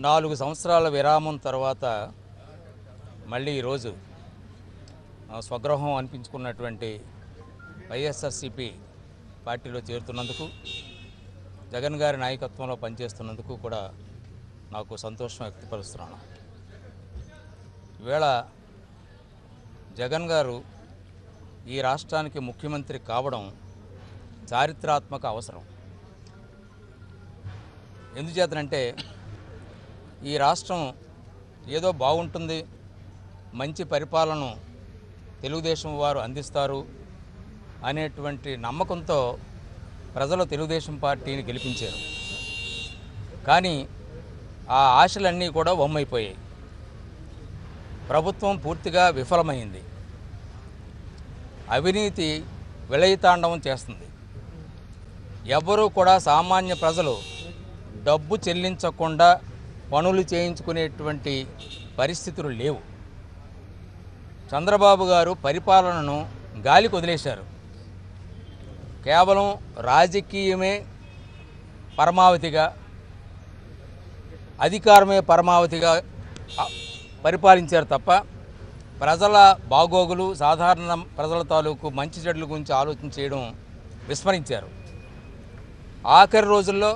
4 సంవత్సరాల విరామం తర్వాత మళ్ళీ ఈరోజు స్వగృహం అనిపించుకున్నటువంటి వైఎస్ఆర్సీపీ పార్టీలో చేరుతున్నందుకు, జగన్ గారి నాయకత్వంలో పనిచేస్తున్నందుకు కూడా నాకు సంతోషం వ్యక్తపరుస్తున్నాను. ఈవేళ జగన్ గారు ఈ రాష్ట్రానికి ముఖ్యమంత్రి కావడం చారిత్రాత్మక అవసరం. ఎందుచేతనంటే ఈ రాష్ట్రం ఏదో బాగుంటుంది, మంచి పరిపాలన తెలుగుదేశం వారు అందిస్తారు అనేటువంటి నమ్మకంతో ప్రజలు తెలుగుదేశం పార్టీని గెలిపించారు. కానీ ఆ ఆశలన్నీ కూడా వమ్మైపోయాయి. ప్రభుత్వం పూర్తిగా విఫలమైంది. అవినీతి విలయతాండవం చేస్తుంది. ఎవరూ కూడా సామాన్య ప్రజలు డబ్బు చెల్లించకుండా పనులు చేయించుకునేటువంటి పరిస్థితులు లేవు. చంద్రబాబు గారు పరిపాలనను గాలికి వదిలేశారు. కేవలం రాజకీయమే పరమావధిగా, అధికారమే పరమావధిగా పరిపాలించారు తప్ప ప్రజల బాగోగులు, సాధారణ ప్రజల తాలూకు మంచి చెడుల గురించి ఆలోచన చేయడం విస్మరించారు. ఆఖరి రోజుల్లో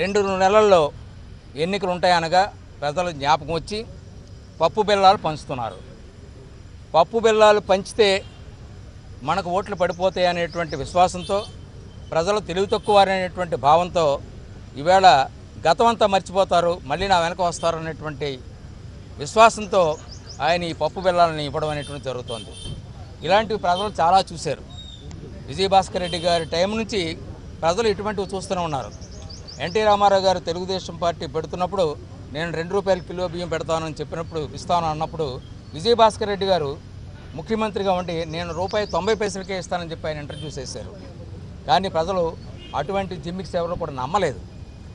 2 నెలల్లో ఎన్నికలు ఉంటాయనగా ప్రజలు జ్ఞాపకం వచ్చి పప్పు బెల్లాలు పంచుతున్నారు. పప్పు బెల్లాలు పంచితే మనకు ఓట్లు పడిపోతాయి అనేటువంటి విశ్వాసంతో, ప్రజలు తెలివి తక్కువారనేటువంటి భావంతో ఈవేళ గతమంతా మర్చిపోతారు, మళ్ళీ నా వెనక వస్తారు అనేటువంటి విశ్వాసంతో ఆయన ఈ పప్పు బెల్లాలని ఇవ్వడం అనేటువంటి జరుగుతోంది. ఇలాంటివి ప్రజలు చాలా చూశారు. విజయభాస్కర్ రెడ్డి గారి టైం నుంచి ప్రజలు ఇటువంటివి చూస్తూనే ఉన్నారు. ఎన్టీ రామారావు గారు తెలుగుదేశం పార్టీ పెడుతున్నప్పుడు నేను ₹2 కిలో బియ్యం పెడతానని చెప్పినప్పుడు, ఇస్తాను అన్నప్పుడు విజయభాస్కర్ రెడ్డి గారు ముఖ్యమంత్రిగా ఉండి నేను ₹90 ఇస్తానని చెప్పి ఆయన ఇంటర్వ్యూ చేశారు. కానీ ప్రజలు అటువంటి జిమ్మిక్స్ ఎవరు కూడా నమ్మలేదు.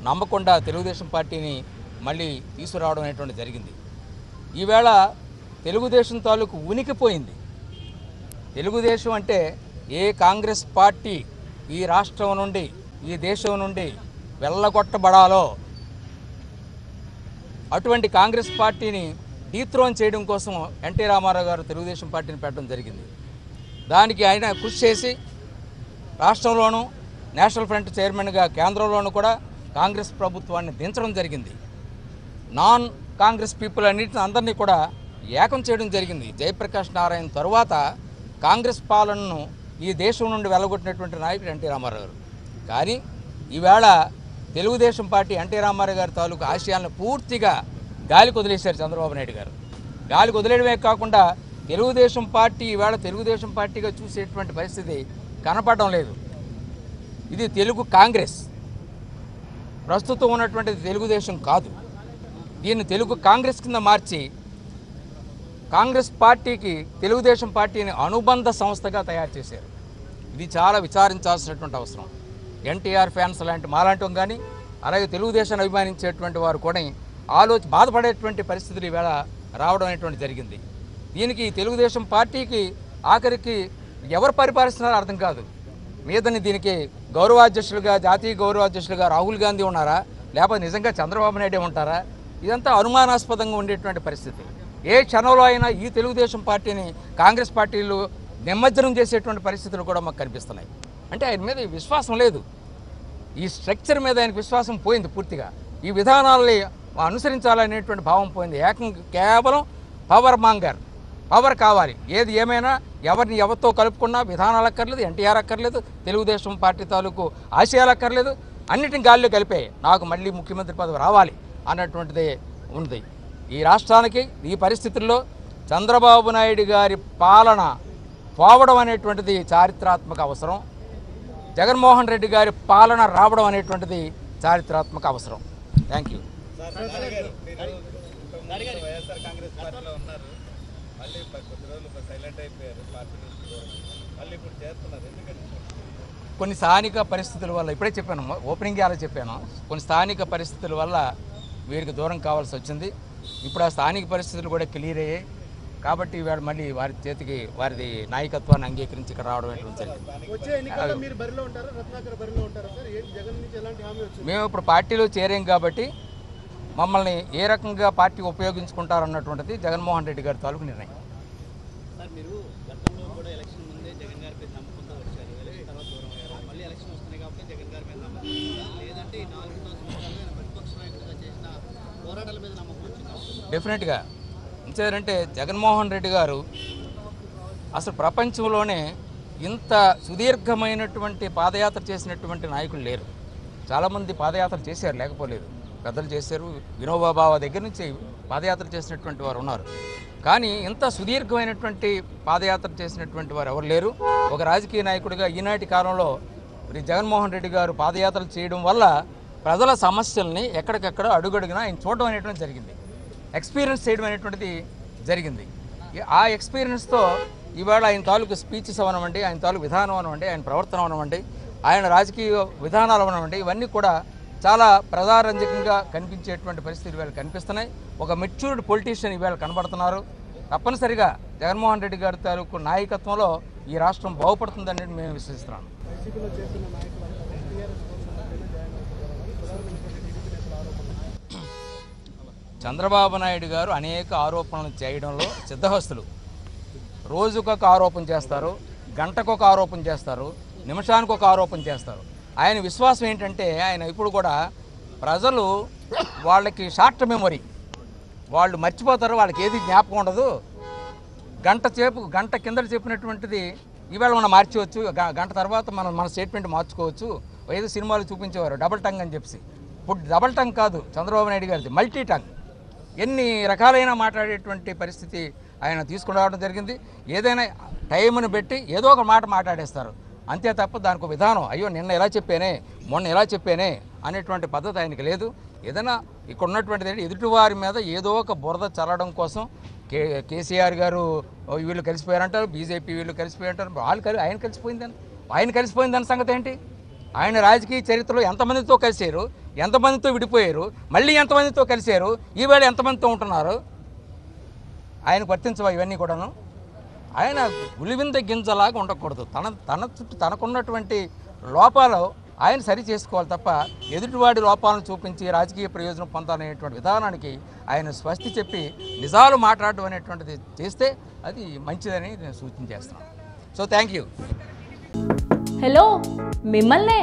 నమ్మకుండా తెలుగుదేశం పార్టీని మళ్ళీ తీసుకురావడం అనేటువంటి జరిగింది. ఈవేళ తెలుగుదేశం తాలూకు ఉనికిపోయింది. తెలుగుదేశం అంటే ఏ కాంగ్రెస్ పార్టీ ఈ రాష్ట్రం నుండి, ఈ దేశం నుండి వెళ్ళగొట్టబడాలో అటువంటి కాంగ్రెస్ పార్టీని డీథ్రోన్ చేయడం కోసం ఎన్టీ రామారావు గారు తెలుగుదేశం పార్టీని పెట్టడం జరిగింది. దానికి ఆయన కృషి చేసి రాష్ట్రంలోనూ నేషనల్ ఫ్రంట్ చైర్మన్గా కేంద్రంలోనూ కూడా కాంగ్రెస్ ప్రభుత్వాన్ని దించడం జరిగింది. నాన్ కాంగ్రెస్ పీపుల్ అందరినీ కూడా ఏకం చేయడం జరిగింది. జయప్రకాష్ నారాయణ తరువాత కాంగ్రెస్ పాలనను ఈ దేశం నుండి వెళ్ళగొట్టినటువంటి నాయకుడు ఎన్టీ రామారావు గారు. కానీ ఈవేళ తెలుగుదేశం పార్టీ ఎన్టీ రామారావు గారి తాలూకు ఆశయాలను పూర్తిగా గాలికి వదిలేశారు చంద్రబాబు నాయుడు గారు. గాలికి వదిలేయడమే కాకుండా తెలుగుదేశం పార్టీ ఈవేళ తెలుగుదేశం పార్టీగా చూసేటువంటి పరిస్థితి కనపడడం లేదు. ఇది తెలుగు కాంగ్రెస్, ప్రస్తుతం ఉన్నటువంటిది తెలుగుదేశం కాదు. దీన్ని తెలుగు కాంగ్రెస్ కింద మార్చి కాంగ్రెస్ పార్టీకి తెలుగుదేశం పార్టీని అనుబంధ సంస్థగా తయారు చేశారు. ఇది చాలా విచారించాల్సినటువంటి అవసరం. ఎన్టీఆర్ ఫ్యాన్స్ లాంటి మాలాంటి కానీ, అలాగే తెలుగుదేశాన్ని అభిమానించేటువంటి వారు కూడా బాధపడేటువంటి పరిస్థితులు ఈవేళ రావడం అనేటువంటి జరిగింది. దీనికి తెలుగుదేశం పార్టీకి ఆఖరికి ఎవరు పరిపాలిస్తున్నారో అర్థం కాదు. మీదని దీనికి గౌరవాధ్యక్షులుగా, జాతీయ గౌరవాధ్యక్షులుగా రాహుల్ గాంధీ ఉన్నారా, లేకపోతే నిజంగా చంద్రబాబు నాయుడే ఉంటారా? ఇదంతా అనుమానాస్పదంగా ఉండేటువంటి పరిస్థితి. ఏ క్షణంలో అయినా ఈ తెలుగుదేశం పార్టీని కాంగ్రెస్ పార్టీలు నిమజ్జనం చేసేటువంటి పరిస్థితులు కూడా మాకు కనిపిస్తున్నాయి. అంటే ఆయన మీద విశ్వాసం లేదు. ఈ స్ట్రక్చర్ మీద ఆయనకు విశ్వాసం పోయింది పూర్తిగా. ఈ విధానాలని అనుసరించాలనేటువంటి భావం పోయింది. కేవలం పవర్ మాంగర్, పవర్ కావాలి. ఏది ఏమైనా ఎవరిని ఎవరితో కలుపుకున్నా విధానాలు అక్కర్లేదు, ఎన్టీఆర్ అక్కర్లేదు, తెలుగుదేశం పార్టీ తాలూకు ఆశయాలు అక్కర్లేదు, అన్నిటిని గాలిలో కలిపే నాకు మళ్ళీ ముఖ్యమంత్రి పదవి రావాలి అన్నటువంటిదే ఉంది. ఈ రాష్ట్రానికి ఈ పరిస్థితుల్లో చంద్రబాబు నాయుడు గారి పాలన పోవడం అనేటువంటిది చారిత్రాత్మక అవసరం. జగన్మోహన్ రెడ్డి గారి పాలన రావడం అనేటువంటిది చారిత్రాత్మక అవసరం. Thank you. కొన్ని స్థానిక పరిస్థితుల వల్ల, ఇప్పుడే చెప్పాను, ఓపెనింగ్ అలా చెప్పాను, కొన్ని స్థానిక పరిస్థితుల వల్ల వీరికి దూరం కావాల్సి వచ్చింది. ఇప్పుడు ఆ స్థానిక పరిస్థితులు కూడా క్లియర్ అయ్యాయి. కాబట్టి ఇవాళ మళ్ళీ వారి చేతికి వారిది నాయకత్వాన్ని అంగీకరించి ఇక్కడ రావడం మేము ఇప్పుడు పార్టీలో చేరాం కాబట్టి మమ్మల్ని ఏ రకంగా పార్టీ ఉపయోగించుకుంటారన్నటువంటిది జగన్మోహన్ రెడ్డి గారి తాలూకు నిర్ణయం. సార్ మీరు గతంలో కూడా ఎలక్షన్ ముందే జగన్ గారి మీద నమ్మకంతో వచ్చారు, ఎలక్షన్ తర్వాత దూరం అయ్యారు. మళ్ళీ ఎలక్షన్ వస్తున్నాయి కాబట్టి జగన్ గారి మీద నమ్మకం లేదంటే ఈ 4 సంవత్సరాలుగా ప్రతిపక్ష నాయకుడిగా చేసిన పోరాటాల మీద నమ్మకం వచ్చింది? డెఫినెట్గా ఎందుకంటే జగన్మోహన్ రెడ్డి గారు అసలు ప్రపంచంలోనే ఇంత సుదీర్ఘమైనటువంటి పాదయాత్ర చేసినటువంటి నాయకులు లేరు. చాలామంది పాదయాత్ర చేశారు, లేకపోలేదు, పెద్దలు చేశారు. వినోబా భావ దగ్గర నుంచి పాదయాత్ర చేసినటువంటి వారు ఉన్నారు. కానీ ఇంత సుదీర్ఘమైనటువంటి పాదయాత్ర చేసినటువంటి వారు ఎవరు లేరు. ఒక రాజకీయ నాయకుడిగా ఈనాటి కాలంలో మరి జగన్మోహన్ రెడ్డి గారు పాదయాత్రలు చేయడం వల్ల ప్రజల సమస్యల్ని ఎక్కడికెక్కడ అడుగడుగునా ఆయన చూడడం అనేటువంటి జరిగింది, ఎక్స్పీరియన్స్ చేయడం అనేటువంటిది జరిగింది. ఆ ఎక్స్పీరియన్స్తో ఇవాళ ఆయన తాలూకు స్పీచెస్ అవనవండి, ఆయన తాలూకు విధానం అవనవండి, ఆయన ప్రవర్తన అవనవండి, ఆయన రాజకీయ విధానాలు అవనవండి, ఇవన్నీ కూడా చాలా ప్రజారంజకంగా కనిపించేటువంటి పరిస్థితులు ఇవాళ కనిపిస్తున్నాయి. ఒక మెచ్యూర్డ్ పొలిటీషియన్ ఇవాళ కనబడుతున్నారు. తప్పనిసరిగా జగన్మోహన్ రెడ్డి గారి తాలూకు నాయకత్వంలో ఈ రాష్ట్రం బాగుపడుతుందని మేము విశ్వసిస్తున్నాను. చంద్రబాబు నాయుడు గారు అనేక ఆరోపణలు చేయడంలో సిద్ధహస్తులు. రోజుకొక ఆరోపణ చేస్తారు, గంటకొక ఆరోపణ చేస్తారు, నిమిషానికి ఒక ఆరోపణ చేస్తారు. ఆయన విశ్వాసం ఏంటంటే ఆయన ఇప్పుడు కూడా ప్రజలు వాళ్ళకి షార్ట్ మెమొరీ, వాళ్ళు మర్చిపోతారు, వాళ్ళకి ఏది జ్ఞాపకం ఉండదు. గంట కింద చెప్పినటువంటిది ఈవేళ మనం మార్చవచ్చు, గంట తర్వాత మన స్టేట్మెంట్ మార్చుకోవచ్చు. ఏదో సినిమాలు చూపించేవారు డబుల్ టంగ్ అని చెప్పి. ఇప్పుడు డబుల్ టంగ్ కాదు చంద్రబాబు నాయుడు గారిది, మల్టీ టంగ్. ఎన్ని రకాలైన మాట్లాడేటువంటి పరిస్థితి ఆయన తీసుకుని రావడం జరిగింది. ఏదైనా టైంను పెట్టి ఏదో ఒక మాట మాట్లాడేస్తారు, అంతే తప్ప దానికి ఒక విధానం, అయ్యో నిన్న ఎలా చెప్పానే, మొన్న ఎలా చెప్పానే అనేటువంటి పద్ధతి ఆయనకి లేదు. ఏదైనా ఇక్కడ ఉన్నటువంటిది ఎదుటివారి మీద ఏదో ఒక బురద చల్లడం కోసం కేసీఆర్ గారు వీళ్ళు కలిసిపోయారంటారు, బీజేపీ వీళ్ళు కలిసిపోయారంటారు. ఆయన కలిసిపోయిందని సంగతి ఏంటి? ఆయన రాజకీయ చరిత్రలో ఎంతమందితో కలిసారు, ఎంతమందితో విడిపోయారు, మళ్ళీ ఎంతమందితో కలిశారు, ఈవేళ ఎంతమందితో ఉంటున్నారు, ఆయనకు వర్తించవా ఇవన్నీ కూడాను? ఆయన గులివింద గింజలాగా ఉండకూడదు. తన చుట్టూ తనకున్నటువంటి లోపాలు ఆయన సరి చేసుకోవాలి తప్ప ఎదుటివాడి లోపాలను చూపించి రాజకీయ ప్రయోజనం పొందాలనేటువంటి విధానానికి ఆయన స్వస్తి చెప్పి నిజాలు మాట్లాడడం అనేటువంటిది చేస్తే అది మంచిదని నేను సూచన చేస్తున్నాను. So thank you. హలో, మిమ్మల్నే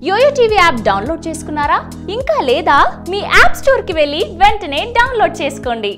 యోయో టీవీ యాప్ డౌన్లోడ్ చేసుకున్నారా? ఇంకా లేదా? మీ యాప్ స్టోర్కి వెళ్ళి వెంటనే డౌన్లోడ్ చేసుకోండి.